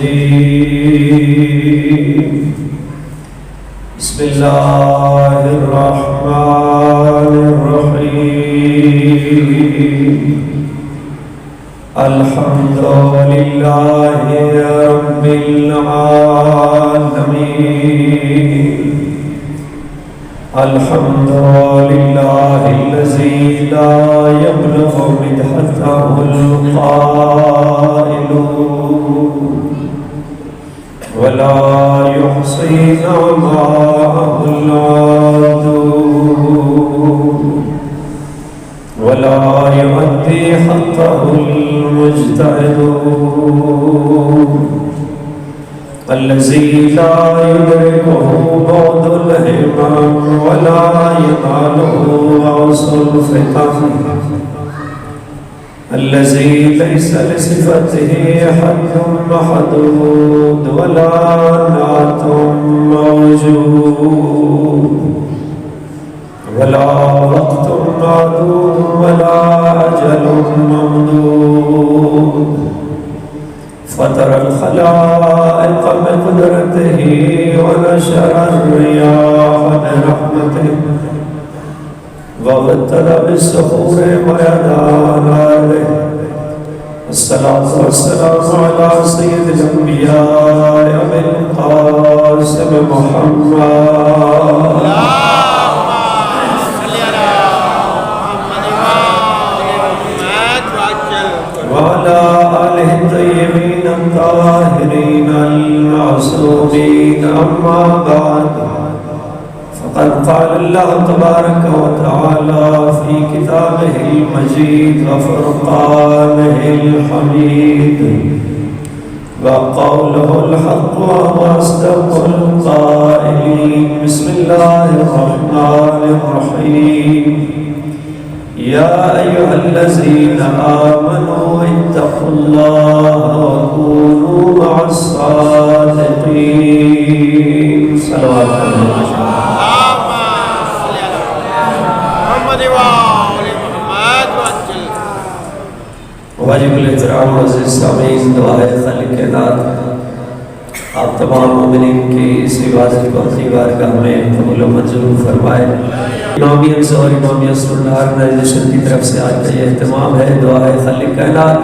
الرجيم بسم الله الرحمن الرحيم الحمد لله رب العالمين الحمد لله الذي لا يبلغ مدحته القائلون ولا يحصي نعماءه العادون ولا يؤدي حقه المجتهدون الذي لا يدركه بعد الهمم ولا يناله غوص الفتن الذي ليس لصفته حد محدود ولا نعت موجود ولا وقت معدود ولا أجل ممدود فطر الخلائق بقدرته ونشر الرياح برحمته وابتل بالسحور ويدان عليه الصلاة والسلام على سيد الأنبياء أبي القاسم محمد وعلى آله الطيبين الطاهرين المعصومين أما بعد فقد قال الله تبارك وتعالى في كتابه المجيد وفرقانه الحميد وقوله الحق وهو أصدق القائلين بسم الله الرحمن الرحيم يا أيها الذين آمنوا اتقوا الله وكونوا مع الصادقين صلوات الله واجب الاحترام عزیز سامعین دعائے خالق کائنات آپ تمام مومنین کی اس عبادت کو اپنی بارگاہ میں قبول و منظور فرمائے۔ امامیت سے اور امامیت سنہار آرگنائزیشن کی طرف سے آج کا یہ اہتمام ہے دعائے خالق کائنات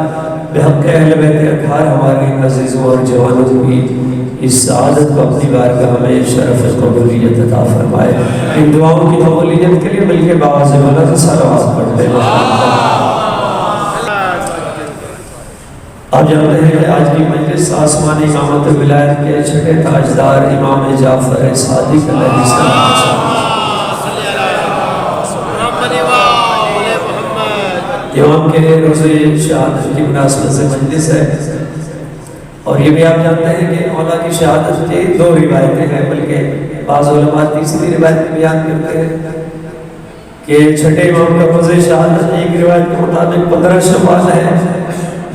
بحق اہل بیت اطہار ہمارے عزیزوں اور جوانوں کی اس سعادت کو اپنی بارگاہ میں شرف قبولیت عطا فرمائے۔ ان دعاؤں کی قبولیت کے لیے مل کے باعث بلند صلوات پڑھتے ہیں۔ آپ جانتے ہیں کہ آج کی مجلس آسمانی امامت ولایت کے چھٹے تاجدار امام جعفر صادق علیہ السلام امام کے روزے شہادت کی مناسبت سے مجلس ہے، اور یہ بھی آپ جانتے ہیں کہ مولا کی شہادت کی دو روایتیں ہیں، بلکہ بعض علماء تیسری روایت بیان کرتے ہیں کہ چھٹے امام کا روزے شہادت ایک روایت کے مطابق 15 شوال ہے،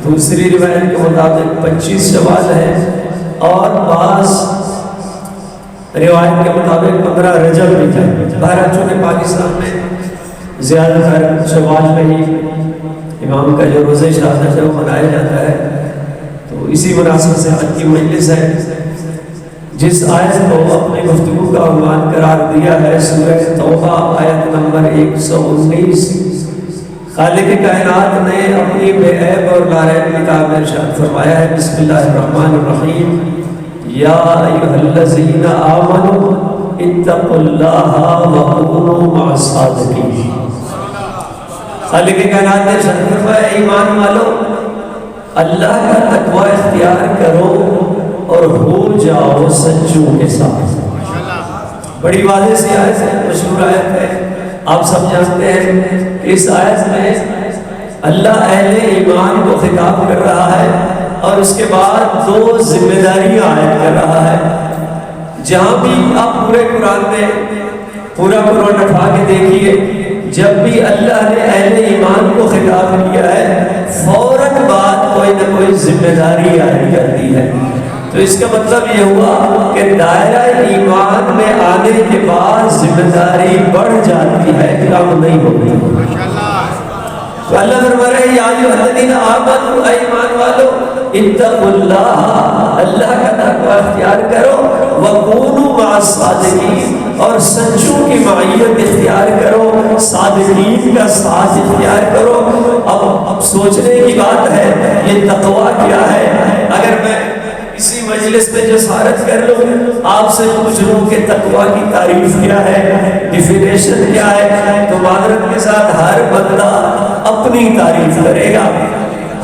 دوسری روایت کے مطابق 25 شوال ہے، اور بعض روایت کے مطابق 15 رجب بھی ہے۔ بہرحال چونکہ پاکستان میں زیادہ تر شوال میں ہی امام کا جو روزہ شہادت ہے وہ منایا جاتا ہے، تو اسی مناسبت سے آج کی مجلس ہے۔ جس آیت کو اپنے گفتگو کا عنوان قرار دیا ہے سورہ توبہ آیت نمبر 119، خالق کائنات نے اپنی بے عیب اور لاریب کتاب میں ارشاد فرمایا ہے بسم اللہ الرحمن الرحیم یا ایھا الذین آمنوا اتقوا اللہ وکونوا مع الصادقین۔ خالق کائنات نے ارشاد فرمایا ایمان والو اللہ کا تقوی اختیار کرو اور ہو جاؤ سچوں کے ساتھ۔ بڑی واضح سی آیت ہے، مشہور آیت ہے، آپ سب جانتے ہیں کہ اس آیت میں اللہ اہل ایمان کو خطاب کر رہا ہے اور اس کے بعد دو ذمہ داریاں عائد کر رہا ہے۔ جہاں بھی آپ پورے قرآن میں پورا قرآن اٹھا کے دیکھیے، جب بھی اللہ نے اہل ایمان کو خطاب کیا ہے فوراً بعد کوئی نہ کوئی ذمہ داری عائد کرتی ہے۔ تو اس کا مطلب یہ ہوا کہ دائرہ ایمان میں آنے کے بعد ذمہ داری بڑھ جاتی ہے، کم نہیں ہوتی۔ تو تو اللہ فرما رہے ہیں یا ایھا الذین آمنوا، اے ایمان والو، اتقوا اللہ، اللہ کا تقوی اختیار کرو، وکونوا مع الصادقین، اور سچوں کی معیت اختیار کرو، صادقین کا ساتھ اختیار کرو۔ اب سوچنے کی بات ہے یہ تقوی کیا ہے؟ اگر میں اسی مجلس میں جسارت کر لوں، آپ سے پوچھ لوں کہ تقوی کی تعریف کیا ہے، ڈیفینیشن کیا ہے، تو معذرت کے ساتھ ہر بندہ اپنی تعریف کرے گا۔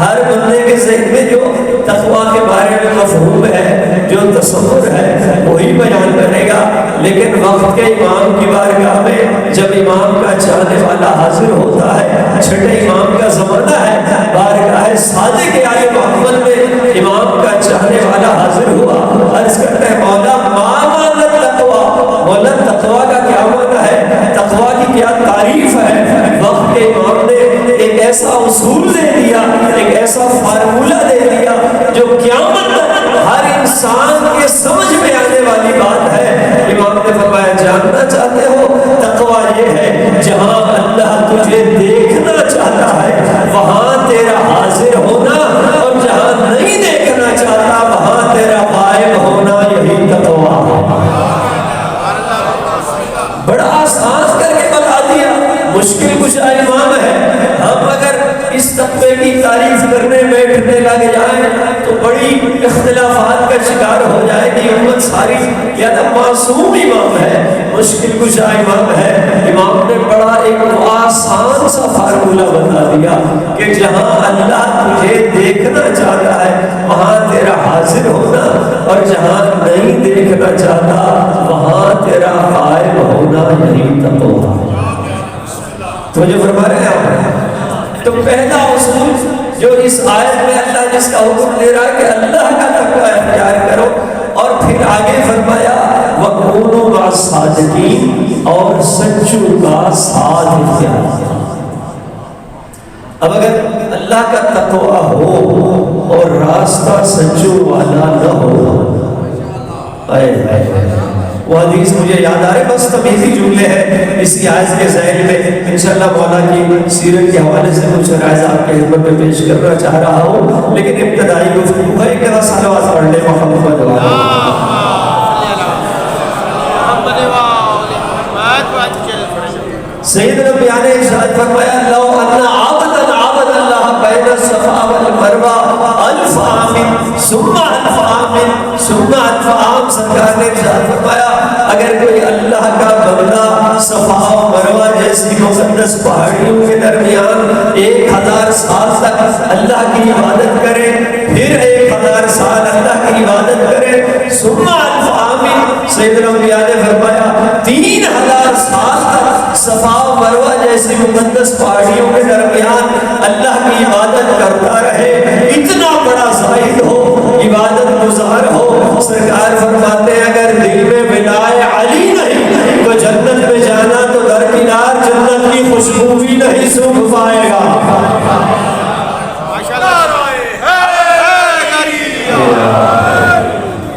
ہر بندے کے ذہن میں جو تقوی کے بارے میں مفہوم ہے، جو تصور ہے، وہی بیان کرے گا۔ لیکن وقت کے امام کی بارگاہ میں جب امام کا چاہنے والا حاضر ہوتا ہے، چھٹے امام کا زمانہ ہے، بارگاہ صادق آل محمد میں امام کا چاہنے والا حاضر ہوا، عرض کرتا ہے مولا ما معنی التقوی، مولا تقوی کا کیا معنی ہے، تقوی کی کیا تعریف ہے؟ وقت کے امام نے ایک ایسا اصول دے دیا، ایک ایسا فارمولہ دے دیا جو قیامت تک ہر انسان کے سمجھ میں آنے والی بات ہے۔ امام نے فرمایا جاننا چاہتے ہو تقوی یہ ہے جہاں اللہ تجھے دیکھنا چاہتا ہے وہاں تیرا حاضر ہونا، اور جہاں نہیں دیکھنا چاہتا وہاں تیرا غائب ہونا، یہی تقوی ہے۔ بڑا آسان کر کے بتا دیا، مشکل کچھ امام ہے۔ ہم اگر اس تقوی کی تعریف کرنے بیٹھنے لگ جائیں تو بڑی اختلافات کا شکار ہو جائے گی امت ساری۔ یا تو معصوم امام ہے، مشکل کشا امام ہے، امام نے بڑا ایک آسان سا فارمولہ بتا دیا کہ جہاں اللہ تجھے دیکھنا چاہتا ہے وہاں تیرا حاضر ہونا، اور جہاں نہیں دیکھنا چاہتا وہاں تیرا غائب ہونا، یہی تقوی۔ تو جو فرما رہے ہیں آپ، تو پہلا اصول جو اس آیت میں اللہ جس کا حکم دے رہا ہے کہ اللہ کا تقوی اختیار کرو، اور پھر آگے فرمایا وَكُونُوا مَعَ الصَّادِقِينَ، اور سچوں کا ساتھ اختیار کرو۔ اب اگر اللہ کا تقوی ہو اور راستہ سچوں والا نہ ہو، وہ حدیث مجھے یاد آ رہے، بس تمیزی جملے ہیں اسی آیت کے ذیل میں، انشاءاللہ مولا کی سیرت کے حوالے سے کچھ رائز آپ کے خدمت میں پیش کرنا چاہ رہا ہوں، لیکن ابتدائی گفتگو ہے کہ صلوات پڑھ لیں محمد سیدنا بیان ارشاد فرمایا لو ان عبدا عبد اللہ بین الصفا والمروہ الف عام ثم الف عام ثم الف عام، سرکار نے ارشاد فرمایا اگر کوئی اللہ کا بندہ صفا و مروہ جیسی مقدس پہاڑیوں کے درمیان 1000 سال تک اللہ کی عبادت کرے، پھر 1000 سال اللہ کی عبادت کرے، ثم الف عام، سیدنا بیان نے فرمایا 3000 سال تک صفا و مروہ جیسی مقدس پہاڑیوں کے درمیان اللہ کی عبادت کرتا رہے، اتنا بڑا زاہد ہو، عبادت گزار ہو، سرکار فرماتے ہیں اگر دل میں ولائے علی نہیں تو جنت میں جانا تو درکنار جنت کی خوشبو بھی نہیں سونگھ پائے گا۔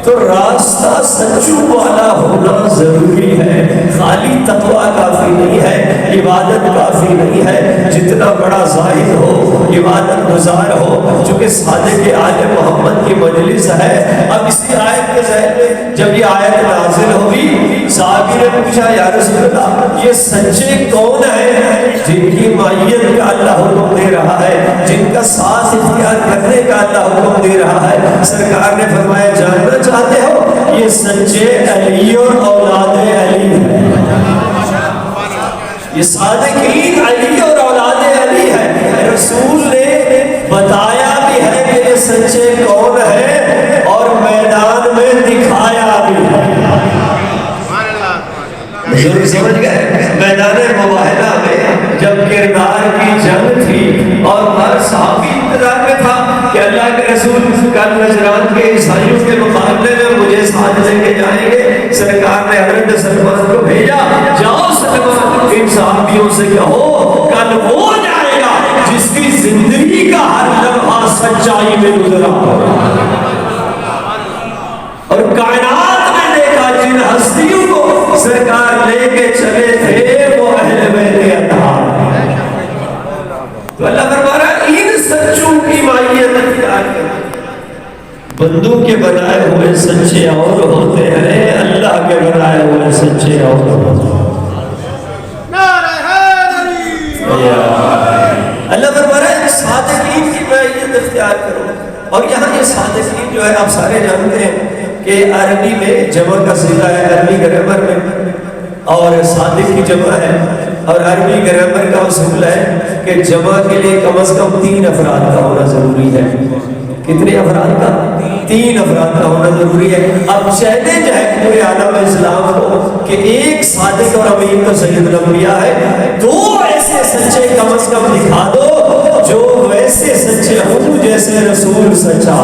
تو راستہ سچوں والا ہونا ضروری ہے، خالی تقوی کافی نہیں ہے، عبادت کافی نہیں ہے، جتنا بڑا زاہد ہو، عبادت گزار ہو، چونکہ صادق آل محمد کی مجلس ہے۔ اب اسی آیت کے ذہن میں جب یہ آیت نازل ہوئی، صحابی نے پوچھا یا رسول اللہ یہ سچے کون ہیں جن کی معیت کا اللہ حکم دے رہا ہے، جن کا ساتھ اختیار کرنے کا اللہ حکم دے رہا ہے؟ سرکار نے فرمایا جاننا چاہتے ہو یہ سچے علی اور اولاد علی ہے، یہ صادقین علی اور اولاد علی ہے۔ رسول نے بتایا بھی ہے کہ یہ سچے کون ہیں اور میدان میں دکھایا بھی ہے۔ ضرور سمجھ گئے، میدان مباہلہ میں جب کردار کی جنگ تھی اور ہر صحابی انتظار میں تھا کہ اللہ کے رسول کل نجران کے عیسائیوں کے مقابلے میں مجھے ساتھ لے کے جائیں گے، سرکار نے حضرت سلمان کو بھیجا، جاؤ سلمان ان صحابیوں سے کہو کل وہ جائے گا جس کی زندگی کا ہر لمحہ سچائی میں گزرا، اور کائنات میں دیکھا جن ہستیوں کو سرکار لے کے چلے تھے وہ اہل بیت اطہار۔ تو اللہ بندوں کے بنائے ہوئے سچے اور ہوتے ہیں، اللہ کے بنائے ہوئے سچے اور ہوتے ہیں۔ اللہ فرماتا ہے صادقین کی معیت اختیار کرو۔ اور یہاں یہ صادقین جو ہے آپ سارے جانتے ہیں کہ عربی میں جمع کا صیغہ ہے، عربی گرامر میں، اور صادق کی جمع ہے، اور عربی گرامر کا اصول ہے کہ جمع کے لیے کم از کم 3 افراد کا ہونا ضروری ہے۔ کتنے افراد کا؟ 3 افراد کا ہونا ضروری ہے۔ اب چیلنج ہے پورے عالم اسلام کو کہ ایک صادق اور امین تو سید الانبیاء ہے، 2 ایسے سچے کم از کم دکھا دو جو ویسے سچے ہوں جیسے رسول سچا۔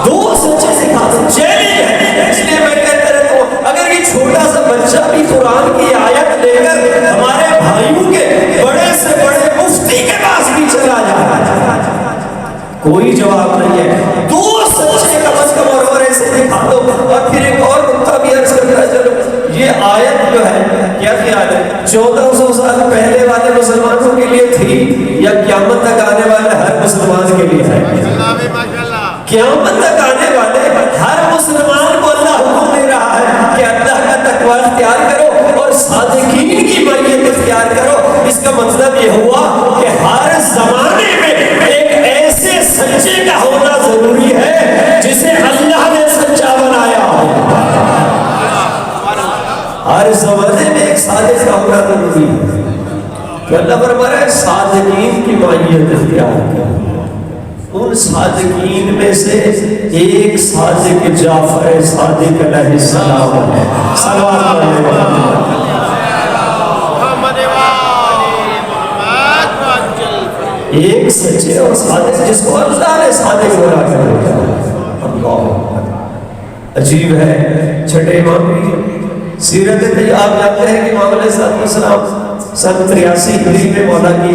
2 سچے دکھا دو، چیلنج ہے۔ اس لیے میں کہتا رہتا ہوں اگر یہ چھوٹا سا بچہ بھی قرآن کی آیت لے کر ہمارے بھائیوں کے بڑے سے بڑے مفتی کے پاس بھی چلا جائے، کوئی جواب نہیں ہے۔ 2 سچے کم از کم اور ایسے دکھا دو۔ اور پھر ایک اور نقطہ بھی عرض کرتا ہے، چلو یہ آیت جو ہے کیا خیال ہے 1400 سال پہلے والے مسلمانوں کے لیے تھی یا قیامت تک آنے والے ہر مسلمان کے لیے ہے؟ قیامت تک آنے والے ہر مسلمان کو اللہ حکم دے رہا ہے کہ اللہ کا تقوی اختیار کرو اور صادقین کی معیت اختیار کرو۔ اس کا مطلب یہ ہوا کہ ہر زمانے میں ایک ایسے سچے کا ہونا ضروری ہے جسے اللہ نے سچا بنایا ہو۔ ہر زمانے میں ایک صادق کا ہونا ضروری ہے۔ تو اللہ فرما رہا ہے صادقین کی معیت اختیار کرو۔ ان صادقین میں سے ایک صادق جعفر صادق علیہ السلام ہے۔ صلوات علیہ وسلم۔ ایک سچے اور صادق جس کو اللہ نے صادق بنا کر رکھا۔ اللہ عجیب ہے۔ چھٹے امام کی سیرت آپ جانتے ہیں کہ امام علیہ السلام سن 83 ہجری میں مولا کی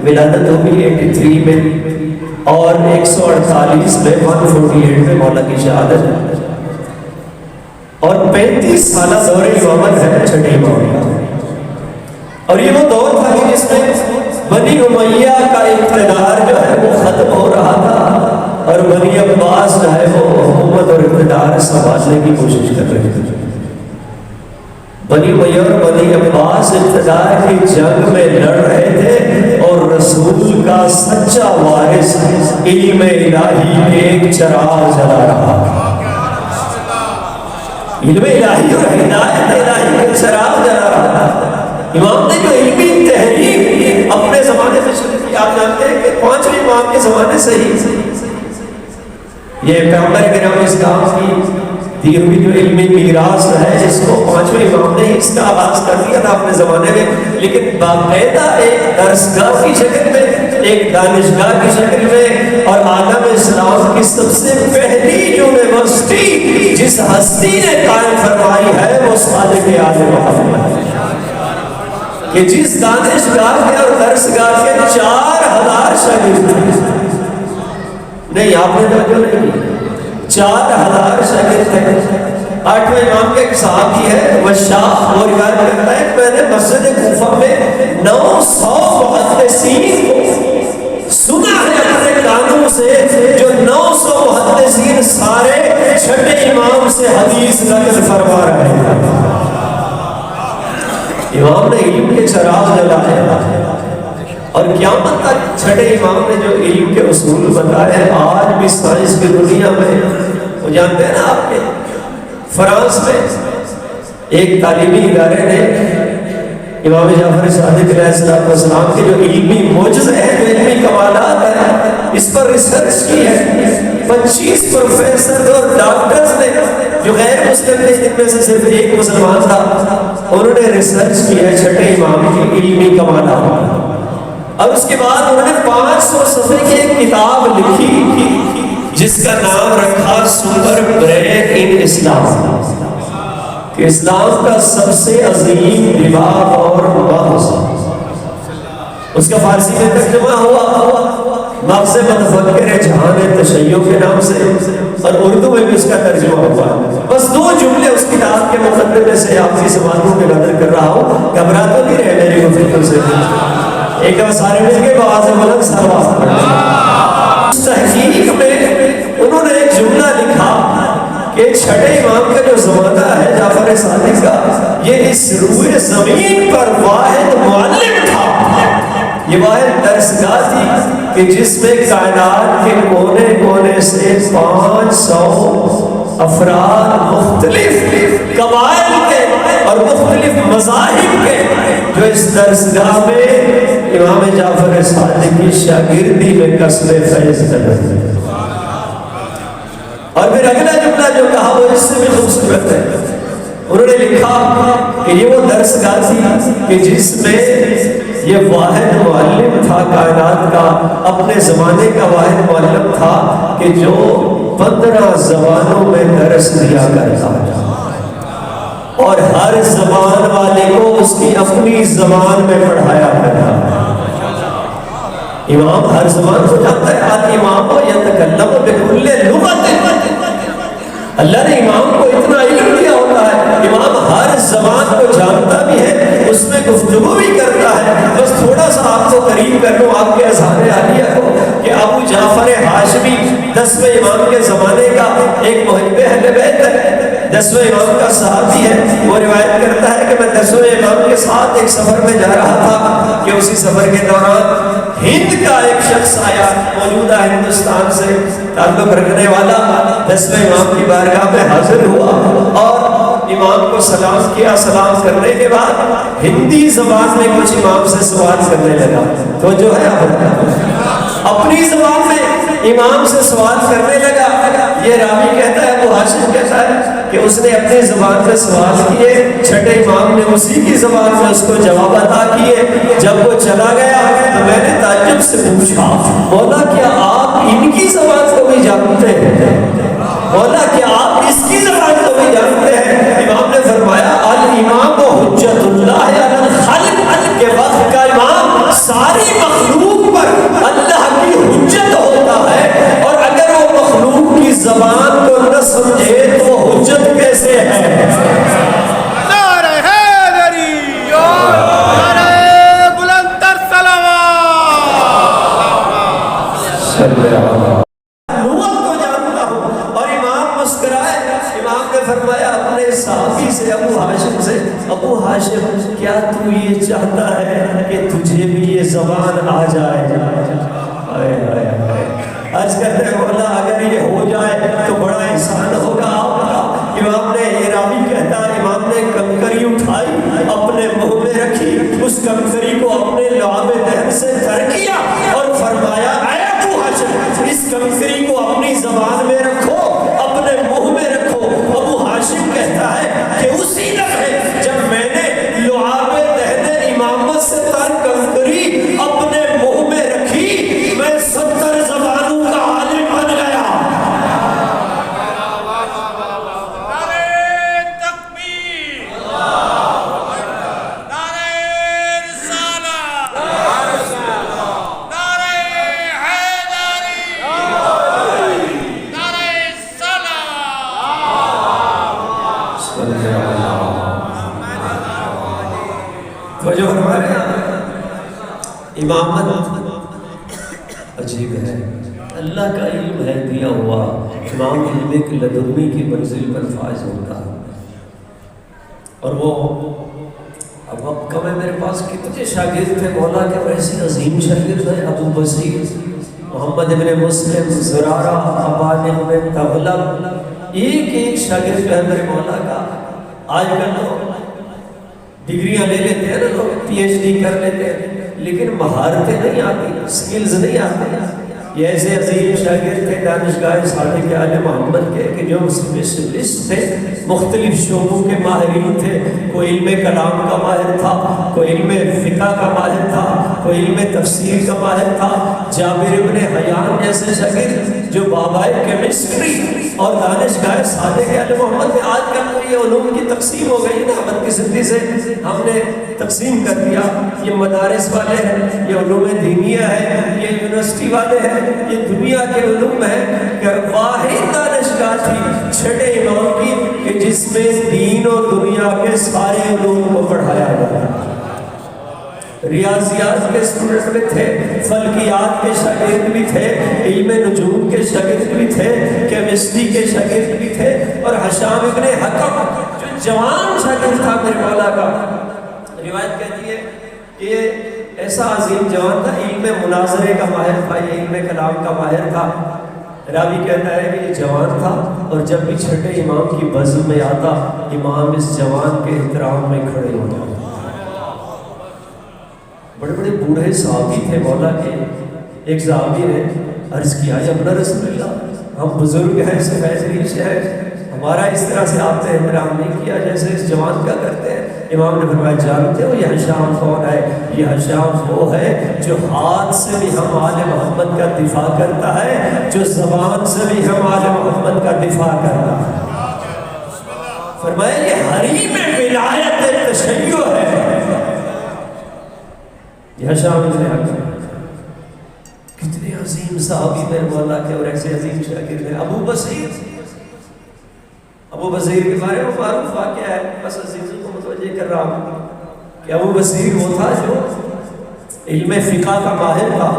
ولادت ہوئی، 83 میں، اور 148 میں 148 میں مولا کی شہادت، اور 35 سالہ دور امامت ہے چھٹے امام کا۔ اور یہ وہ دور تھا کہ جس میں بنی امیہ کا اقتدار جو ہے وہ ختم ہو رہا تھا، اور بنی عباس جو ہے وہ حکومت اور اقتدار سنبھالنے کی کوشش کر رہے تھے۔ بنی امیہ اور بنی عباس اقتدار کی جنگ میں لڑ رہے تھے، اور رسول کا سچا وارث علم الہی کے ایک چراغ جلا رہا تھا۔ علم الہی اور ہدایت الہی کے چراغ جلا رہا تھا۔ امام نے جو علمی تحریک اپنے زمانے میں شروع کی، آپ جانتے ہیں کہ 5ویں امام کے زمانے سے ہی یہ پیغمبر کرام اسلام کی دی ہوئی جو علمی میراث ہے، جس کو 5ویں امام نے اس کا آغاز کر دیا تھا اپنے زمانے میں، لیکن باقاعدہ ایک درسگاہ کی شکل میں، ایک دانشگاہ کی شکل میں، اور عالم اسلام کی سب سے پہلی یونیورسٹی جس ہستی نے قائم فرمائی ہے وہ صادق آل محمد ہے، کہ جس دانشگاہ کے اور درسگاہ کے 4000 شاگرد تھے۔ نہیں، آپ نے توجہ نہیں کی، 4000 شاگرد تھے۔ 8ویں امام کے ایک صحابی ہے وشاح، وہ روایت کرتا ہے کہ میں نے مسجد کوفہ میں 900 محدثین کو سنا ہے اپنے کانوں سے، جو 900 محدثین سارے چھٹے امام سے حدیث نقل فرما رہے ہیں۔ امام نے علم کے چراغ جلائے، اور قیامت تک چھٹے امام نے جو علم کے اصول بتائے ہیں آج بھی سائنس کی دنیا میں، وہ جانتے ہیں نا آپ کے فرانس میں ایک تعلیمی ادارے نے امام جعفر صادق علیہ السلام کے جو علمی معجزے ہیں، جو علمی کمالات ہیں، اس پر ریسرچ کی ہے۔ 25 پروفیسر اور ڈاکٹرز نے جو غیر مسلم تھے، جن میں سے صرف ایک مسلمان تھا، انہوں نے ریسرچ کی ہے چھٹے امام کی علمی کمالات، اور اس کے بعد انہوں نے 500 صفحے کی ایک کتاب لکھی جس کا نام رکھا سپر بریک ان اسلام، کہ اسلام کا سب سے عظیم دماغ اور مغز۔ اس کا فارسی میں ترجمہ ہوا مغز متفکر جہان تشیع کے نام سے، اور اردو میں بھی اس کا ترجمہ ہوا۔ بس 2 جملے اس کتاب کے مقدمے سے آپ کی سماعتوں میں نظر کر رہا ہوں، گھبرا تو نہیں رہے میری گفتگو سے؟ ایک دفعہ سارے مل کے بآواز بلند سلوات۔ تحقیق میں انہوں نے ایک جملہ لکھا کہ چھٹے امام کا جو زمانہ ہے جعفر صادق کا، یہ اس روئے زمین پر واحد معلم تھا، یہ واحد درسگاہ تھی کہ جس میں کائنات کے کونے کونے سے 500 افراد مختلف قبائل کے اور مختلف مذاہب کے جو اس درسگاہ میں امام جعفر صادق کی شاگردی میں قصب فیض کر رہے ہیں۔ اور پھر اگلا جملہ جو کہا وہ اس سے بھی خوبصورت ہے، انہوں نے لکھا کہ یہ وہ درسگاہ تھی کہ جس میں یہ واحد معلم تھا کائنات کا، اپنے زمانے کا واحد معلم تھا کہ جو 15 زبانوں میں درس دیا کرتا اور ہر زبان والے کو اس کی اپنی زبان میں پڑھایا کرتا۔ امام ہر زبان کو جانتا ہے، الامام یتکلم بکل لغت، اللہ نے امام کو اتنا علم دیا ہوتا ہے، امام ہر زبان کو جانتا بھی ہے، اس میں گفتگو بھی کرتا ہے۔ بس تھوڑا سا آپ کو قریب کر لوں آپ کے اذہان عالیہ کو کہ ابو جعفر ہاشمی 10ویں امام کے زمانے کا ایک محب اہل بیت ہے، 10ویں امام کا صحابی ہے، وہ روایت کرتا ہے کہ میں 10ویں امام کے ساتھ ایک سفر میں جا رہا تھا کہ اسی سفر کے دوران ہند کا ایک شخص آیا، موجودہ ہندوستان سے تعلق رکھنے والا، 10ویں امام کی بارگاہ میں حاضر ہوا اور امام کو سلام کیا۔ سلام کرنے کے بعد ہندی زبان میں کچھ امام سے سوال کرنے لگا، تو جو ہے اپنی زبان میں امام سے سوال کرنے لگا۔ یہ راوی کہتا ہے، ابو ہاشم کہتا ہے کہ اس نے اپنی زبان میں سوال کیے، چھٹے امام نے اسی کی زبان میں اس کو جواب عطا کیے۔ جب وہ چلا گیا تو میں نے تعجب سے پوچھا، مولا کیا آپ ان کی زبان کو بھی جانتے ہیں؟ مولا کیا آپ اس کی زبان کو بھی جانتے ہیں؟ امام نے فرمایا، الامام حجت اللہ علی الخلق، کے وقت کا امام ساری مخلوق پر اللہ کی حجت ہوتا ہے، اور اگر وہ مخلوق کی زبان کو نہ سمجھے تو وہ حجت کیسے ہے؟ نعرہ حیدری، نعرہ بلندتر صلوات۔ لغت کو جانتا ہوں۔ اور امام مسکرائے، امام نے فرمایا اپنے صحابی سے، ابو ہاشم سے، ابو ہاشم کیا تو یہ چاہتا ہے کہ تجھے بھی یہ زبان آ جائے؟ عرض کرتے ہیں مولا اگر یہ ہو جائے تو بڑا احسان ہوگا آپ کا۔ امام نے، یہ راوی کہتا ہے، امام نے کنکری اٹھائی، اپنے منہ میں رکھی، اس کنکری کو اپنے لعاب دہن سے تر کیا اور فرمایا، اے ابو ہاشم اس کنکری کو اپنی زبان میں رکھو، اپنے منہ میں رکھو۔ ابو ہاشم کہتا ہے کہ اسی لمحے جب میں نے لعاب دہن امامت سے تر کنکری اپنے منہ میں رکھی، میں 70 زبانوں کا عالم بن گیا۔ نعرہ تکبیر، نعرہ رسالت، نعرہ حیدری، نعرہ تو جو ہمارے امامت عجیب ہے، اللہ کا علم ہے دیا ہوا، امام علم کی لدنی کی منزل پر فائز ہوتا ہے۔ اور وہ اب کم ہے میرے پاس کتنے شاگرد تھے مولا کے، ویسے عظیم شاگرد ہیں، ابو بصیر، محمد ابن مسلم، زرارہ، ابان ابن تغلب، ایک ایک شاگرد جو ہے میرے مولا کا۔ آج کل لوگ ڈگریاں لے لیتے ہیں نا، لوگ پی ایچ ڈی کر لیتے ہیں، لیکن مہارتیں نہیں آتی، سکلز نہیں آتے۔ یہ ایسے عظیم شاگرد تھے دانشگاہ صادق آل محمد کے کہ جو اسپیشلسٹ تھے، مختلف شعبوں کے ماہرین تھے، کوئی علم کلام کا ماہر تھا، کوئی علم فقہ کا ماہر تھا، کوئی علم تفسیر کا ماہر تھا۔ جابر ابن حیان جیسے شاگرد جو بابائے کیمسٹری اور دانشگاہ صادق آل محمد میں، آج کل تو یہ علوم کی تقسیم ہو گئی نا، بدقسمتی سے ہم نے تقسیم کر دیا، یہ مدارس والے ہیں، یہ علوم دینیہ ہے، یہ یونیورسٹی والے ہیں، یہ دنیا کے علوم ہیں۔ کہ واحد دانشگاہ تھی چھٹے امام کی کہ جس میں دین و دنیا کے سارے علوم کو پڑھایا گیا۔ ریاضیات کے اسٹوڈنٹ بھی تھے، فلکیات کے شاگرد بھی تھے، علم نجوم کے شاگرد بھی تھے، کیمسٹری کے شاگرد بھی تھے، اور ہشام ابن حکم جو جوان شاگرد تھا میرے مولا کا، روایت کہتی ہے کہ یہ ایسا عظیم جوان تھا، علم مناظرے کا ماہر تھا، یہ علم کلام کا ماہر تھا۔ راوی کہتا ہے کہ یہ جوان تھا، اور جب بھی چھٹے امام کی بزم میں آتا، امام اس جوان کے احترام میں کھڑے ہو جاتے۔ بڑے بڑے بوڑھے صحابی تھے مولا کے۔ ایک صحابی نے عرض کیا، یا ابن رسول اللہ، ہم بزرگ ہیں، سفید ریش ہے، ہمارا اس طرح سے آپ نے احترام نہیں کیا جیسے اس جوان کا کرتے ہیں۔ امام نے فرمایا، جانتے ہو یہ ہشام کون ہے؟ یہ ہشام وہ ہے جو ہاتھ سے بھی ہم آل محمد کا دفاع کرتا ہے، جو زبان سے بھی ہم آل محمد کا دفاع کرتا ہے۔ فرمایا یہ حریم ولایت تشیع ہے، یہ ہشام ابن حکم۔ کتنے عظیم صحابی میرے مولا کے، اور ایسے عظیم شاگرد ہیں۔ ابو بصیر، ابو بصیر کے بارے میں معروف واقعہ ہے، بس عزیزوں کو متوجہ کر رہا ہوں کہ ابو بصیر وہ تھا جو علم فقہ کا ماہر تھا،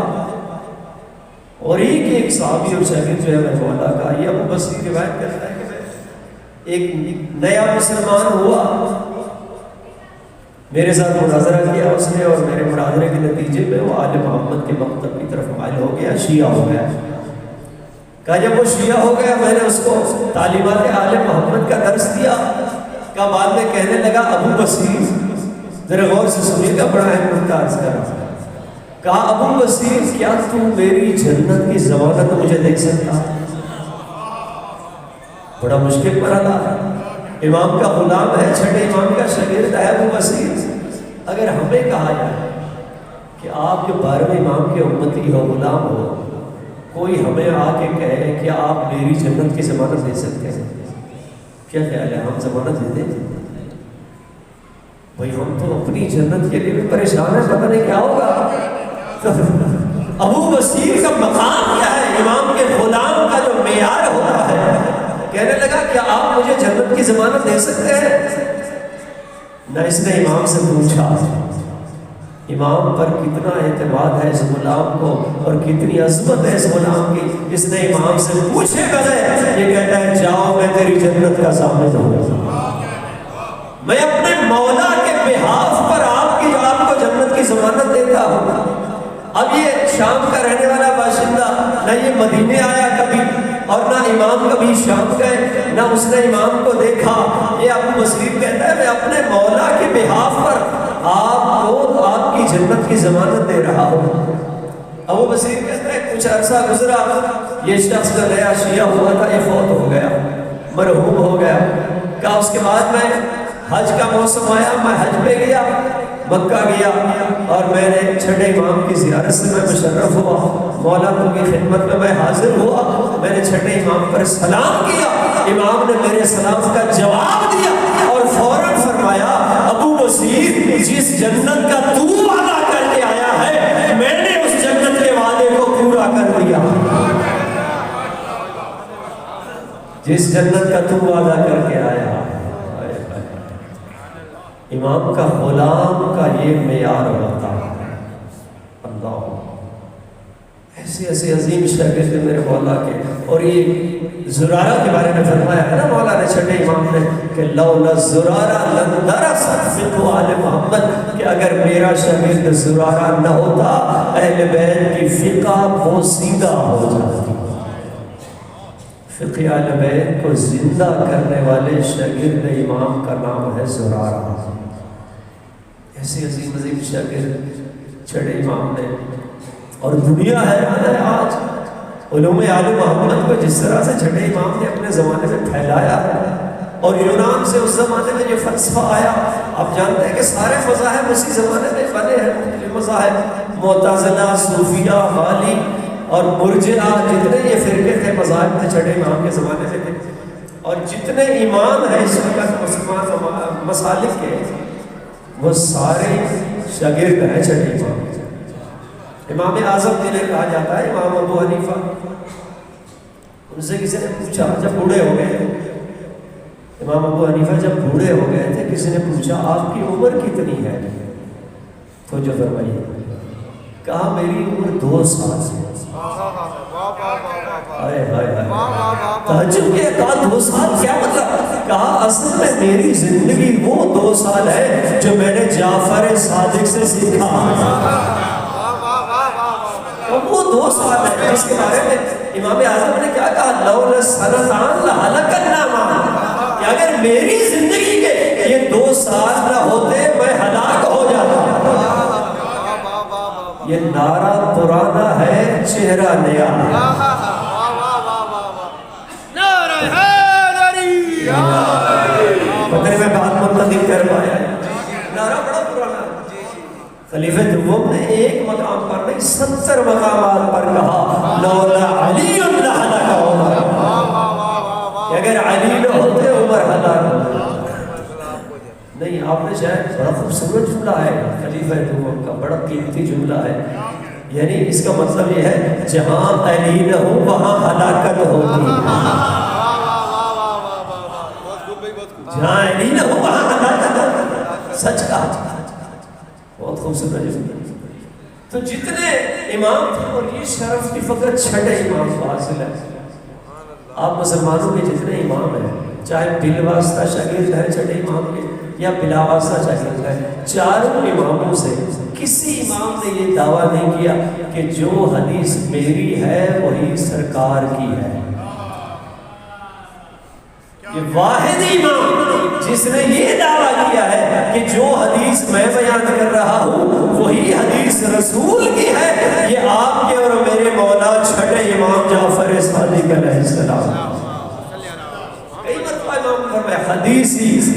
اور ایک صحابی اور شاگرد جو ہے میرے مولا کا، یہ ابو بصیر روایت کرتا ہے کہ میں ایک نیا مسلمان ہوا، میرے ساتھ مناظرہ کیا اس نے، اور میرے مناظرے کے نتیجے میں وہ آل محمد کے مکتب کی طرف مائل ہو گیا، شیعہ ہو گیا۔ کہا جب وہ شیعہ ہو گیا، میں نے اس کو تعلیمات آل محمد کا درس دیا۔ کہا بعد میں کہنے لگا، ابو بصیر ذرا غور سے سنیے گا، بڑا اہم نکتہ عرض کر رہا ہوں۔ کہا ابو بصیر کیا تو میری جنت کی ضمانت مجھے دیکھ سکتا؟ بڑا مشکل پر ادا، امام کا غلام ہے، چھٹے امام کا شاگرد ہے ابو بصیر۔ اگر ہمیں کہا جائے کہ آپ جو 12ویں امام کے امتی ہو، غلام ہو، کوئی ہمیں آ کے کہے کہ آپ میری جنت کی ضمانت دے سکتے ہیں، کیا خیال ہے ہم ضمانت دے دیں؟ بھائی ہم تو اپنی جنت کے لیے بھی پریشان ہیں، پتہ نہیں کیا ہوگا۔ ابو بصیر کا مقام کیا ہے؟ امام کے غلام کا جو معیار ہوتا ہے۔ کہنے لگا کیا آپ مجھے جنت کی ضمانت دے سکتے ہیں؟ نہ اس نے امام سے پوچھا، امام پر کتنا اعتماد ہے اس غلام کو، اور کتنی عظمت ہے اس غلام کی، اس نے امام سے پوچھے بغیر یہ کہتا ہے جاؤ میں تیری جنت کا ضامن ہوں، میں اپنے مولا کے بہاف پر آپ کو جنت کی ضمانت دیتا ہوں۔ اب یہ شام کا رہنے والا باشندہ، نہ یہ مدینے آیا کبھی، اور نہ امام کبھی شام گئے، نہ اس نے امام کو دیکھا۔ یہ ابو بصیر کہتا ہے میں اپنے مولا کے بہاف پر آپ کو آپ کی جنت کی ضمانت دے رہا ہوں۔ ابو بصیر کہتا ہے کچھ عرصہ گزرا، یہ شخص جو نیا شیعہ ہوا تھا یہ فوت ہو گیا، مرحوم ہو گیا۔ کہا اس کے بعد میں حج کا موسم آیا، میں حج پہ گیا، مکہ گیا، اور میں نے چھٹے امام کی زیارت سے میں مشرف ہوا، مولا کی خدمت میں میں حاضر ہوا، میں نے چھٹے امام پر سلام کیا، امام نے میرے سلام کا جواب دیا، اور فوراً فرمایا ابو بصیر جس جنت کا تو وعدہ کر کے آیا ہے، میں نے اس جنت کے وعدے کو پورا کر دیا۔ جس جنت کا تو وعدہ کر کے آیا، امام کا غلام کا یہ معیار ہوتا ہے۔ اللہ، ایسے ایسے عظیم شاگرد میرے مولا کے۔ اور یہ زرارہ کے بارے میں فرمایا ہے نا مولا نے چھٹے امام نے کہ لولا زرارہ لندرست فقہ آل محمد، کہ اگر میرا شاگرد زرارہ نہ ہوتا اہل بیت کی فقہ بوسیدہ ہو جاتی۔ فقہ آل بیت کو زندہ کرنے والے شاگرد امام کا نام ہے زرارہ۔ ایسے عظیم عظیم شاگرد چھڑے امام نے، اور دنیا حیران ہے آج علوم آل محمد کو جس طرح سے چھٹے امام نے اپنے زمانے میں پھیلایا ہے، اور یونان سے اس زمانے میں جو فلسفہ آیا، آپ جانتے ہیں کہ سارے مذاہب اسی زمانے میں بنے ہیں، مختلف مذاہب، معتزلہ، صوفیہ، غالی اور مرجئہ، جتنے یہ فرقے تھے مذاہب تھے چھٹے امام کے زمانے میں تھے، اور جتنے امام ہیں اس وقت مسلمان مسالک کے، وہ سارے شاگرد ہیں چھٹے امام۔ امام اعظم جنہیں کہا جاتا ہے، امام ابو حنیفہ، ان سے کسی نے پوچھا جب بوڑھے ہو گئے، امام ابو حنیفہ جب بوڑھے ہو گئے تھے، کسی نے پوچھا آپ کی عمر کتنی ہے؟ تو توجہ فرمائیے، کہا میری عمر 2 سال ہے۔ ہائے ہائے ہائے، تعجب کیا، کہا 2 سال کیا مطلب؟ کہا اصل میں میری زندگی وہ 2 سال ہے جو میں نے جعفر صادق سے سیکھا۔ وہ 2 سال ہے جس کے بارے میں امام اعظم نے کیا کہا، لولا سنتان لہلک النام، کہ اگر میری زندگی کے یہ 2 سال نہ ہوتے میں ہلاک ہو جاتا۔ یہ نعرہ پرانا ہے، چہرہ نیا ہے۔ نعرہ حیدری، پتہ میں بات منتظم کر پایا ہے، نعرہ بڑا پرانا ہے۔ خلیفہ دوم نے ایک مقام پر نہیں 70 مقامات پر کہا لولا علی لہلک عمر، کہ اگر علی نہ ہوتے عمر ہلاک ہوتا۔ نہیں، آپ نے شاید بڑا خوبصورت جملہ ہے خلیفہ دوم کا، بڑا قیمتی جملہ ہے، یعنی اس کا مطلب یہ ہے جہاں علی نہ ہو وہاں ہلاکت ہوتی ہے، جہاں علی نہ ہو وہاں ہلاکت ہوتی ہے۔ سچ کہا، بہت خوبصورت جملہ۔ تو جتنے امام تھے، اور یہ شرف کی فقط 6 امام کو حاصل ہے۔ آپ مسلمانوں کے جتنے امام ہیں، چاہے بالواسطہ شاگرد ہیں 6 امام کے یا بلا واسطہ شاگرد ہیں، 4 اماموں سے کسی امام نے یہ دعویٰ نہیں کیا کہ جو حدیث میری ہے وہی سرکار کی ہے۔ یہ واحد امام جس نے یہ دعویٰ کیا ہے کہ جو حدیث میں بیان کر رہا ہوں وہی حدیث رسول کی ہے، یہ آپ کے اور میرے مولا 6 امام جعفر صادق علیہ السلام۔ کئی مرتبہ امام فرمایا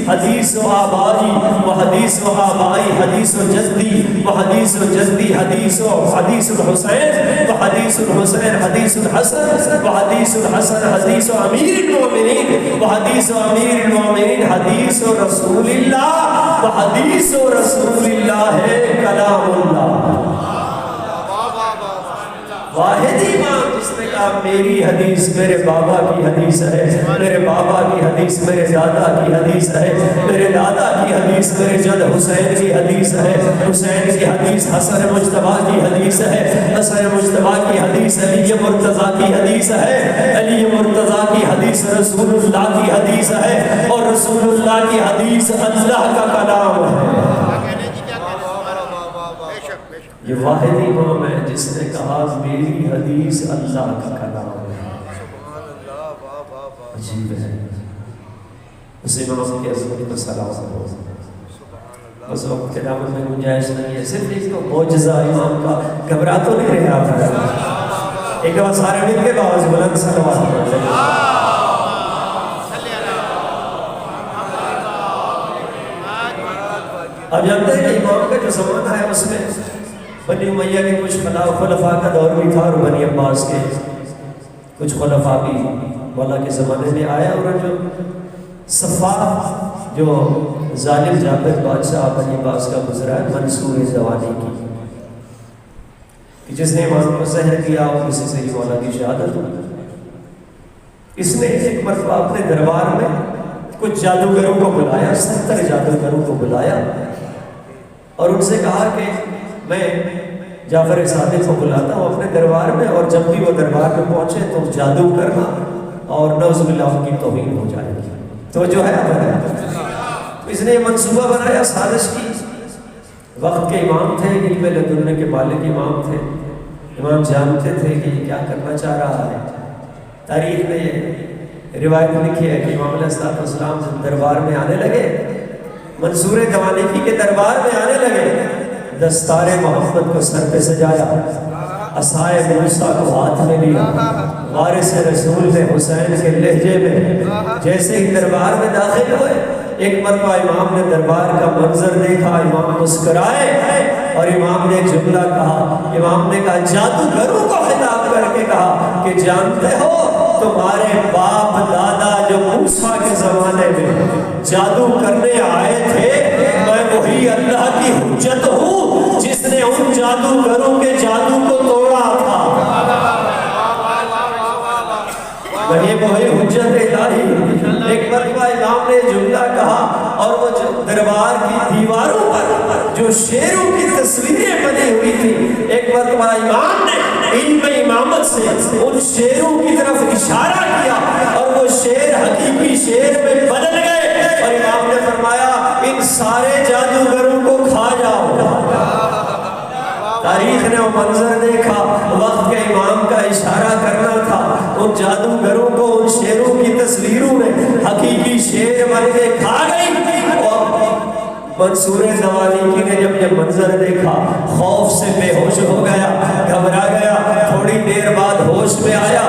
حدیث و آبائی و حدیث و آبائی، حدیث و جدی و حدیث و جدی، حدیث الحسین و حدیث الحسین، حدیث الحسن و حدیث الحسن، حدیث و امیر المؤمنین و حدیث و امیر المؤمنین، حدیث و رسول اللہ و حدیث و رسول اللہ ہے کلام اللہ۔ واحد امام جس نے کہا میری حدیث میرے بابا کی حدیث ہے، میرے بابا کی حدیث میرے دادا کی حدیث ہے، میرے دادا کی حدیث میرے جد حسین کی حدیث ہے، حسین کی حدیث حسن مجتبیٰ کی حدیث ہے، حسن مجتبیٰ کی حدیث علی مرتضیٰ کی حدیث ہے، علی مرتضیٰ کی حدیث رسول اللہ کی حدیث ہے، اور رسول اللہ کی حدیث اللہ کا کلام ہے۔ یہ واحد امام ہے جس نے کہا میری حدیث اللہ کا کلام ہے۔ عجیب ہے، اس امام کی عظمت کو سلام ہو۔ اس وقت کے دامن میں گنجائش نہیں ہے، صرف ایک تو معجزہ امام کا، گھبرا تو نہیں رہے آپ، ایک دفعہ سارے مل کے باوز بلند صلوات پڑھ لیں۔ اب جانتے ہیں کہ امام کا جو زمانہ ہے اس میں بنی امیہ کے کچھ خلفاء کا دور بھی تھا، اور بنی عباس کے کچھ خلفاء بھی مولا کے زمانے میں آیا، اور جو صفاح جو ظالم جابر بادشاہ بنی عباس کا گزرا ہے منصور زوانی کی، کہ جس نے امام کو زہر کیا اور کسی سے ہی مولا کی شہادت ہوئی۔ اس نے ایک مرتبہ اپنے دربار میں کچھ جادوگروں کو بلایا، 70 جادوگروں کو بلایا، اور ان سے کہا کہ میں جعفر صادق کو بلاتا ہوں اپنے دربار میں، اور جب بھی وہ دربار میں پہنچے تو جادو کرنا اور نعوذ باللہ کی توہین ہو جائے گی۔ تو جو ہے اس نے یہ منصوبہ بنایا سازش کی۔ وقت کے امام تھے، علم لدن کے مالک امام تھے، امام جانتے تھے کہ یہ کیا کرنا چاہ رہا ہے۔ تاریخ میں یہ روایت لکھی ہے کہ امام علیہ السلام جب دربار میں آنے لگے، منصور دوانیکی کے دربار میں آنے لگے، دستار محمد کو سر پہ سجایا، عصائے موسیٰ کو ہاتھ میں لیا، وارث رسول نے حسین کے لہجے میں جیسے ہی دربار میں داخل ہوئے، ایک مرتبہ امام نے دربار کا منظر دیکھا، امام مسکرائے اور امام نے جملہ کہا، امام نے کہا جادوگروں کو خطاب کر کے کہا کہ جانتے ہو تمہارے باپ دادا جو موسیٰ کے زمانے میں جادو کرنے آئے تھے، میں وہی اللہ کی حجت ہوں جس نے ان جادوگروں کے جادو کو توڑا تھا۔ وہی حجت الہی۔ ایک مرتبہ امام نے جملہ کہا اور وہ دربار کی دیواروں پر جو جو شیروں کی تصویریں بنی ہوئی تھی، ایک مرتبہ امام نے علم امامت سے ان شیروں کی طرف اشارہ کیا اور وہ شیر حقیقی شیر میں بدل گئے، اور امام نے فرمایا ان سارے جادوگروں کو کھا جاؤ۔ تاریخ نے وہ منظر دیکھا، وقت کے امام کا اشارہ کرنا تھا، ان جادوگروں کو ان شیروں کی تصویروں میں حقیقی شیر بن کے کھا گئی۔ اور منصور زمانیکی نے جب یہ منظر دیکھا خوف سے بے ہوش ہو گیا، گھبرا گیا، تھوڑی دیر بعد ہوش میں آیا،